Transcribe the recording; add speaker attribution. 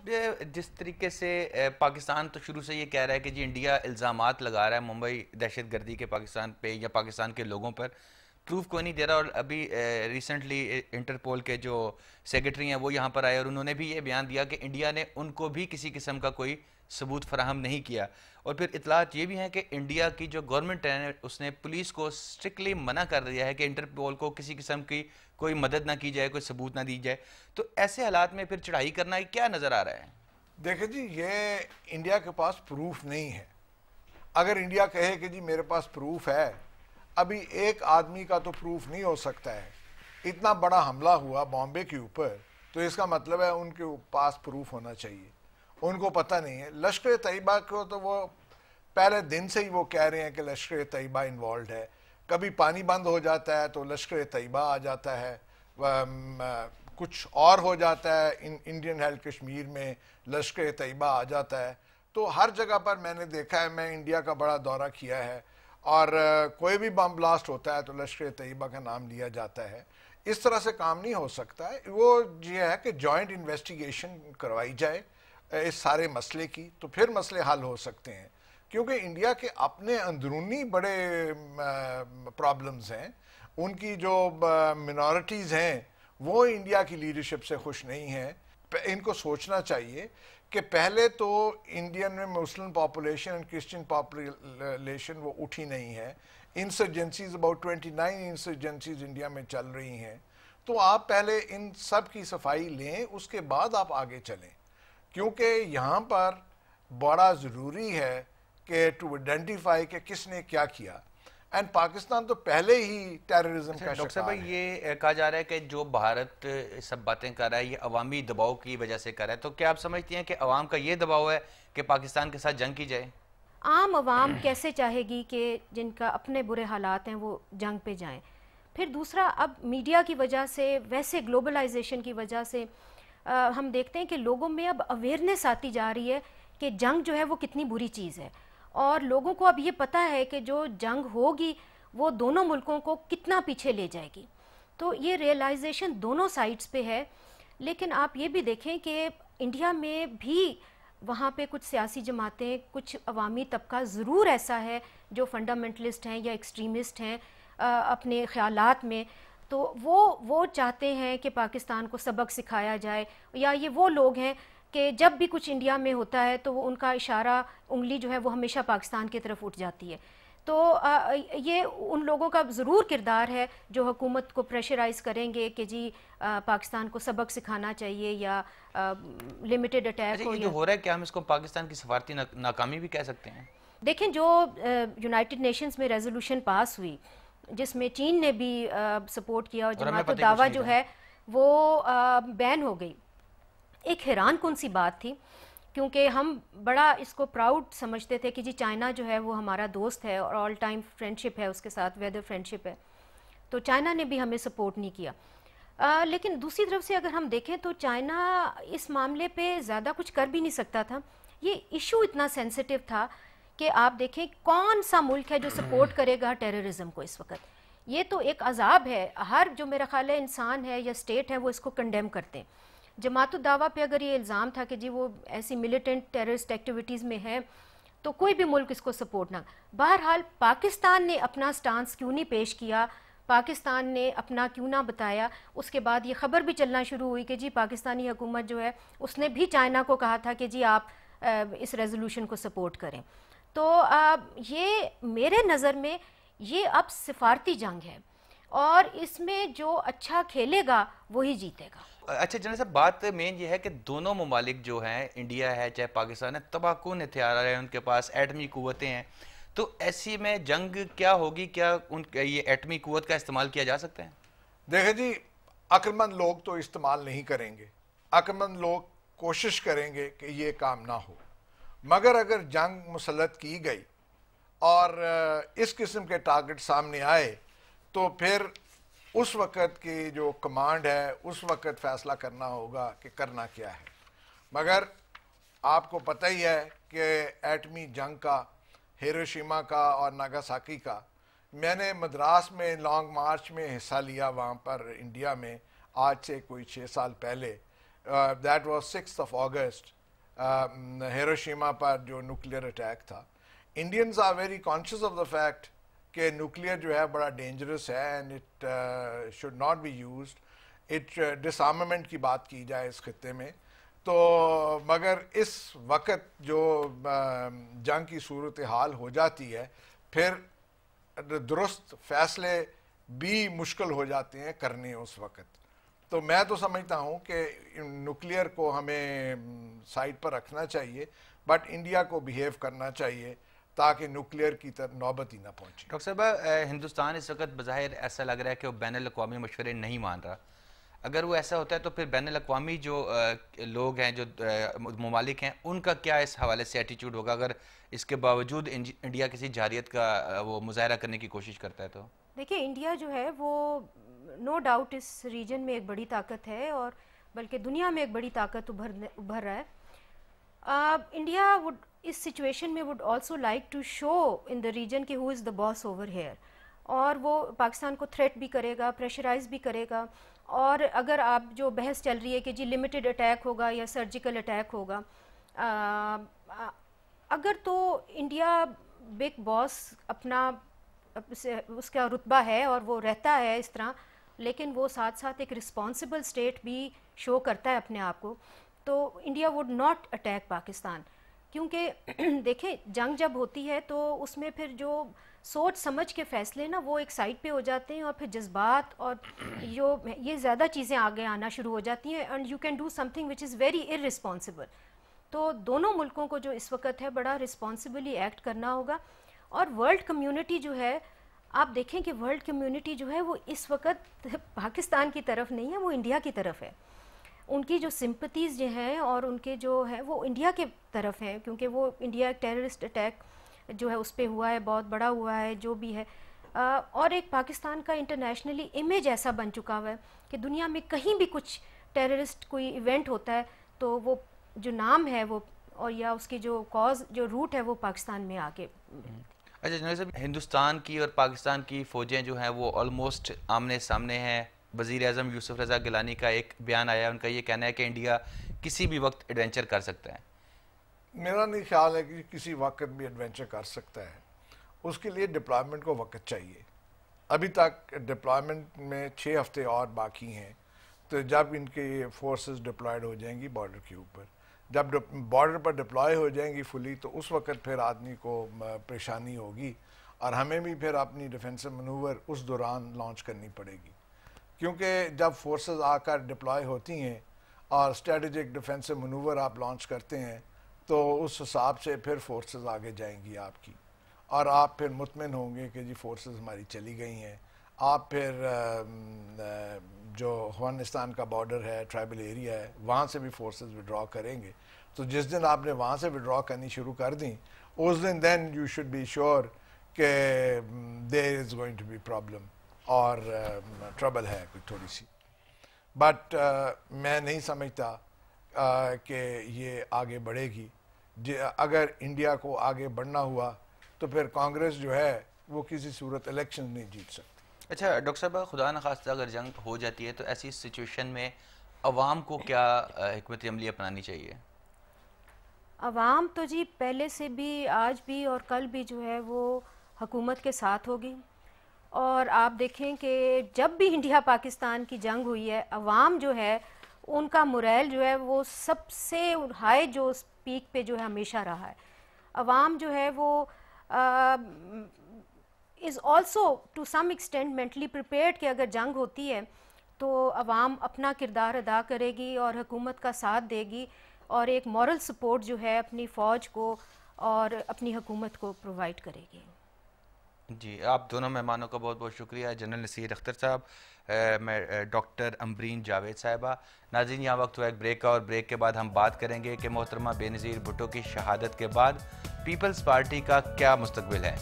Speaker 1: جس طریقے سے پاکستان تو شروع سے یہ کہہ رہا ہے کہ جی انڈیا الزامات لگا رہا ہے ممبئی دہشت گردی کے پاکستان پہ یا پاکستان کے لوگوں پر، پروف کوئی نہیں دے رہا. اور ابھی ریسنٹلی انٹرپول کے جو سیکرٹری ہیں وہ یہاں پر آئے اور انہوں نے بھی یہ بیان دیا کہ انڈیا نے ان کو بھی کسی قسم کا کوئی ثبوت فراہم نہیں کیا. اور پھر اطلاعات یہ بھی ہیں کہ انڈیا کی جو گورنمنٹ ہے اس نے پولیس کو اسٹرکٹلی منع کر دیا ہے کہ انٹرپول کو کسی قسم کی کوئی مدد نہ کی جائے، کوئی ثبوت نہ دی جائے. تو ایسے حالات میں پھر چڑھائی کرنا کیا نظر آ رہا ہے؟
Speaker 2: دیکھیں جی، یہ انڈیا کے پاس پروف نہیں ہے. اگر انڈیا کہے کہ جی میرے پاس پروف ہے، ابھی ایک آدمی کا تو پروف نہیں ہو سکتا ہے. اتنا بڑا حملہ ہوا بامبے کے اوپر، تو اس کا مطلب ہے ان کے پاس پروف ہونا چاہیے. ان کو پتہ نہیں ہے. لشکر طیبہ کو تو وہ پہلے دن سے ہی وہ کہہ رہے ہیں کہ لشکر طیبہ انوالوڈ ہے. کبھی پانی بند ہو جاتا ہے تو لشکر طیبہ آ جاتا ہے، کچھ اور ہو جاتا ہے انڈین ہیلڈ کشمیر میں لشکر طیبہ آ جاتا ہے. تو ہر جگہ پر میں نے دیکھا ہے، میں انڈیا کا بڑا دورہ کیا ہے، اور کوئی بھی بم بلاسٹ ہوتا ہے تو لشکر طیبہ کا نام لیا جاتا ہے. اس طرح سے کام نہیں ہو سکتا ہے. وہ یہ ہے کہ جوائنٹ انویسٹیگیشن کروائی جائے اس سارے مسئلے کی، تو پھر مسئلے حل ہو سکتے ہیں. کیونکہ انڈیا کے اپنے اندرونی بڑے پرابلمز ہیں. ان کی جو منورٹیز ہیں وہ انڈیا کی لیڈرشپ سے خوش نہیں ہیں. ان کو سوچنا چاہیے کہ پہلے تو انڈین میں مسلم پاپولیشن اور کرسچن پاپولیشن وہ اٹھی نہیں ہے. انسرجنسیز اباؤٹ 29 انسرجنسیز انڈیا میں چل رہی ہیں. تو آپ پہلے ان سب کی صفائی لیں، اس کے بعد آپ آگے چلیں. کیونکہ یہاں پر بڑا ضروری ہے کہ ٹو آئیڈینٹیفائی کہ کس نے کیا کیا. اینڈ پاکستان تو پہلے ہی ٹیررزم کا
Speaker 1: ڈاکٹر
Speaker 2: شکار
Speaker 1: صاحب،
Speaker 2: ہے.
Speaker 1: یہ کہا جا رہا ہے کہ جو بھارت سب باتیں کر رہا ہے یہ عوامی دباؤ کی وجہ سے کر رہا ہے. تو کیا آپ سمجھتی ہیں کہ عوام کا یہ دباؤ ہے کہ پاکستان کے ساتھ جنگ کی جائے؟
Speaker 3: عام عوام کیسے چاہے گی کہ جن کا اپنے برے حالات ہیں وہ جنگ پہ جائیں؟ پھر دوسرا، اب میڈیا کی وجہ سے، ویسے گلوبلائزیشن کی وجہ سے ہم دیکھتے ہیں کہ لوگوں میں اب اویئرنیس آتی جا رہی ہے کہ جنگ جو ہے وہ کتنی بری چیز ہے. اور لوگوں کو اب یہ پتہ ہے کہ جو جنگ ہوگی وہ دونوں ملکوں کو کتنا پیچھے لے جائے گی. تو یہ ریئلائزیشن دونوں سائڈز پہ ہے. لیکن آپ یہ بھی دیکھیں کہ انڈیا میں بھی وہاں پہ کچھ سیاسی جماعتیں، کچھ عوامی طبقہ ضرور ایسا ہے جو فنڈامنٹلسٹ ہیں یا ایکسٹریمسٹ ہیں اپنے خیالات میں. تو وہ چاہتے ہیں کہ پاکستان کو سبق سکھایا جائے، یا یہ وہ لوگ ہیں کہ جب بھی کچھ انڈیا میں ہوتا ہے تو وہ ان کا اشارہ، انگلی جو ہے وہ ہمیشہ پاکستان کی طرف اٹھ جاتی ہے. تو یہ ان لوگوں کا ضرور کردار ہے جو حکومت کو پریشرائز کریں گے کہ جی پاکستان کو سبق سکھانا چاہیے یا لمیٹڈ اٹیک ہو.
Speaker 1: یہ جو ہو رہا ہے کیا ہم اس کو پاکستان کی سفارتی ناکامی بھی کہہ سکتے ہیں؟
Speaker 3: دیکھیں، جو یونائٹڈ نیشنز میں ریزولوشن پاس ہوئی جس میں چین نے بھی سپورٹ کیا اور جماعت الدعوہ جو ہے وہ بین ہو گئی، ایک حیران کن سی بات تھی. کیونکہ ہم بڑا اس کو پراؤڈ سمجھتے تھے کہ جی چائنا جو ہے وہ ہمارا دوست ہے اور آل ٹائم فرینڈشپ ہے اس کے ساتھ، ویدر فرینڈشپ ہے. تو چائنا نے بھی ہمیں سپورٹ نہیں کیا. لیکن دوسری طرف سے اگر ہم دیکھیں تو چائنا اس معاملے پہ زیادہ کچھ کر بھی نہیں سکتا تھا. یہ ایشو اتنا سینسٹیو تھا کہ آپ دیکھیں کون سا ملک ہے جو سپورٹ کرے گا ٹیررزم کو اس وقت. یہ تو ایک عذاب ہے. ہر جو میرا خیال ہے انسان ہے یا اسٹیٹ ہے وہ اس کو کنڈیم کرتے ہیں. جماعت الدعوہ پہ اگر یہ الزام تھا کہ جی وہ ایسی ملیٹنٹ ٹیررسٹ ایکٹیویٹیز میں ہے تو کوئی بھی ملک اس کو سپورٹ نہ. بہرحال پاکستان نے اپنا سٹانس کیوں نہیں پیش کیا، پاکستان نے اپنا کیوں نہ بتایا. اس کے بعد یہ خبر بھی چلنا شروع ہوئی کہ جی پاکستانی حکومت جو ہے اس نے بھی چائنا کو کہا تھا کہ جی آپ اس ریزولوشن کو سپورٹ کریں. تو یہ میرے نظر میں یہ اب سفارتی جنگ ہے اور اس میں جو اچھا کھیلے گا وہی جیتے گا.
Speaker 1: اچھا جنرل صاحب، بات مین یہ ہے کہ دونوں ممالک جو ہیں، انڈیا ہے چاہے پاکستان ہے، تباہ کن ہتھیار ہیں، ان کے پاس ایٹمی قوتیں ہیں. تو ایسی میں جنگ کیا ہوگی؟ کیا یہ ایٹمی قوت کا استعمال کیا جا سکتا ہے؟
Speaker 2: دیکھیں جی، عقل مند لوگ تو استعمال نہیں کریں گے. عقل مند لوگ کوشش کریں گے کہ یہ کام نہ ہو. مگر اگر جنگ مسلط کی گئی اور اس قسم کے ٹارگٹ سامنے آئے تو پھر اس وقت کی جو کمانڈ ہے اس وقت فیصلہ کرنا ہوگا کہ کرنا کیا ہے. مگر آپ کو پتہ ہی ہے کہ ایٹمی جنگ کا، ہیروشیما کا اور ناگاساکی کا، میں نے مدراس میں لانگ مارچ میں حصہ لیا وہاں پر انڈیا میں، آج سے کوئی 6 سال پہلے. دیٹ واز 6 اگست ہیروشیما پر جو نیوکلیئر اٹیک تھا. Indians are very conscious of the fact کہ نیوکلیئر جو ہے بڑا ڈینجرس ہے and it should not be used. It disarmament کی بات کی جائے اس خطے میں تو مگر اس وقت جو جنگ کی صورتحال ہو جاتی ہے پھر درست فیصلے بھی مشکل ہو جاتے ہیں کرنے اس وقت. تو میں تو سمجھتا ہوں کہ نیوکلیئر کو ہمیں سائڈ پر رکھنا چاہیے بٹ انڈیا کو بیہیو کرنا چاہیے تاکہ نیوکلیئر کی نوبت ہی نہ پہنچے.
Speaker 1: ڈاکٹر صاحب ہندوستان اس وقت بظاہر ایسا لگ رہا ہے کہ وہ بین الاقوامی مشورے نہیں مان رہا. اگر وہ ایسا ہوتا ہے تو پھر بین الاقوامی جو لوگ ہیں جو ممالک ہیں ان کا کیا اس حوالے سے ایٹیچیوڈ ہوگا اگر اس کے باوجود انڈیا کسی جارحیت کا وہ مظاہرہ کرنے کی کوشش کرتا ہے؟ تو دیکھیے
Speaker 3: انڈیا جو ہے وہ نو ڈاؤٹ اس ریجن میں ایک بڑی طاقت ہے اور بلکہ دنیا میں ایک بڑی طاقت ابھر رہا ہے. انڈیا وڈ اس سچویشن میں would also like to show in the region کہ who is the boss over here, اور وہ پاکستان کو تھریٹ بھی کرے گا, پریشرائز بھی کرے گا. اور اگر آپ جو بحث چل رہی ہے کہ جی لمیٹڈ اٹیک ہوگا یا سرجیکل اٹیک ہوگا, اگر تو انڈیا بگ باس اپنا اس کا رتبہ ہے اور وہ رہتا ہے اس طرح, لیکن وہ ساتھ ساتھ ایک رسپانسبل اسٹیٹ بھی شو کرتا ہے اپنے آپ کو, تو India would not attack Pakistan. کیونکہ دیکھیں جنگ جب ہوتی ہے تو اس میں پھر جو سوچ سمجھ کے فیصلے نا وہ ایک سائڈ پہ ہو جاتے ہیں اور پھر جذبات اور یہ زیادہ چیزیں آگے آنا شروع ہو جاتی ہیں and you can do some thing which is very irresponsible. تو دونوں ملکوں کو جو اس وقت ہے بڑا رسپانسبلی ایکٹ کرنا ہوگا. اور ورلڈ کمیونٹی جو ہے, آپ دیکھیں کہ ورلڈ کمیونٹی جو ہے وہ اس وقت پاکستان کی طرف نہیں ہے, وہ انڈیا کی طرف ہے. ان کی جو سمپتیز جو ہیں اور ان کے جو ہے وہ انڈیا کے طرف ہیں, کیونکہ وہ انڈیا ٹیررسٹ اٹیک جو ہے اس پہ ہوا ہے, بہت بڑا ہوا ہے جو بھی ہے. اور ایک پاکستان کا انٹرنیشنلی امیج ایسا بن چکا ہوا ہے کہ دنیا میں کہیں بھی کچھ ٹیررسٹ کوئی ایونٹ ہوتا ہے تو وہ جو نام ہے وہ اور یا اس کی جو کاز جو روٹ ہے وہ پاکستان میں آ کے.
Speaker 1: اچھا جنرل صاحب, ہندوستان کی اور پاکستان کی فوجیں جو ہیں وہ آلموسٹ آمنے سامنے ہیں. وزیر اعظم یوسف رضا گیلانی کا ایک بیان آیا ہے, ان کا یہ کہنا ہے کہ انڈیا کسی بھی وقت ایڈونچر کر سکتا ہے.
Speaker 2: میرا نہیں خیال ہے کہ کسی وقت بھی ایڈونچر کر سکتا ہے. اس کے لیے ڈپلائمنٹ کو وقت چاہیے. ابھی تک ڈپلائمنٹ میں 6 ہفتے اور باقی ہیں, تو جب ان کے فورسز ڈپلائڈ ہو جائیں گی بارڈر کے اوپر, جب بارڈر پر ڈپلائے ہو جائیں گی فلی, تو اس وقت پھر آدمی کو پریشانی ہوگی اور ہمیں بھی پھر اپنی ڈیفینسو منور اس دوران لانچ کرنی پڑے گی. کیونکہ جب فورسز آ کر ڈپلائے ہوتی ہیں اور اسٹریٹجک ڈیفینسو منور آپ لانچ کرتے ہیں تو اس حساب سے پھر فورسز آگے جائیں گی آپ کی, اور آپ پھر مطمئن ہوں گے کہ جی فورسز ہماری چلی گئی ہیں. آپ پھر جو افغانستان کا بارڈر ہے, ٹرائبل ایریا ہے, وہاں سے بھی فورسز وڈرا کریں گے. تو جس دن آپ نے وہاں سے وڈرا کرنی شروع کر دیں اس دن then you should be sure کہ there is going to be problem اور ٹربل ہے کوئی تھوڑی سی. بٹ میں نہیں سمجھتا کہ یہ آگے بڑھے گی. اگر انڈیا کو آگے بڑھنا ہوا تو پھر کانگریس جو ہے وہ کسی صورت الیکشن نہیں جیت سکتی.
Speaker 1: اچھا ڈاکٹر صاحب, خدا نخواستہ اگر جنگ ہو جاتی ہے تو ایسی سچویشن میں عوام کو کیا حکمت عملی اپنانی چاہیے؟
Speaker 3: عوام تو جی پہلے سے بھی آج بھی اور کل بھی جو ہے وہ حکومت کے ساتھ ہوگی. اور آپ دیکھیں کہ جب بھی انڈیا پاکستان کی جنگ ہوئی ہے, عوام جو ہے ان کا موریل جو ہے وہ سب سے ہائی جو پیک پہ جو ہے ہمیشہ رہا ہے. عوام جو ہے وہ is also to some extent mentally prepared کہ اگر جنگ ہوتی ہے تو عوام اپنا کردار ادا کرے گی اور حکومت کا ساتھ دے گی اور ایک مورل سپورٹ جو ہے اپنی فوج کو اور اپنی حکومت کو پرووائڈ کرے گی.
Speaker 1: جی, آپ دونوں مہمانوں کا بہت بہت شکریہ. جنرل نصیر اختر صاحب, میں ڈاکٹر امبرین جاوید صاحبہ. ناظرین, یہاں وقت ہوا ایک بریک کا, اور بریک کے بعد ہم بات کریں گے کہ محترمہ بے نظیر بھٹو کی شہادت کے بعد پیپلز پارٹی کا کیا مستقبل ہے.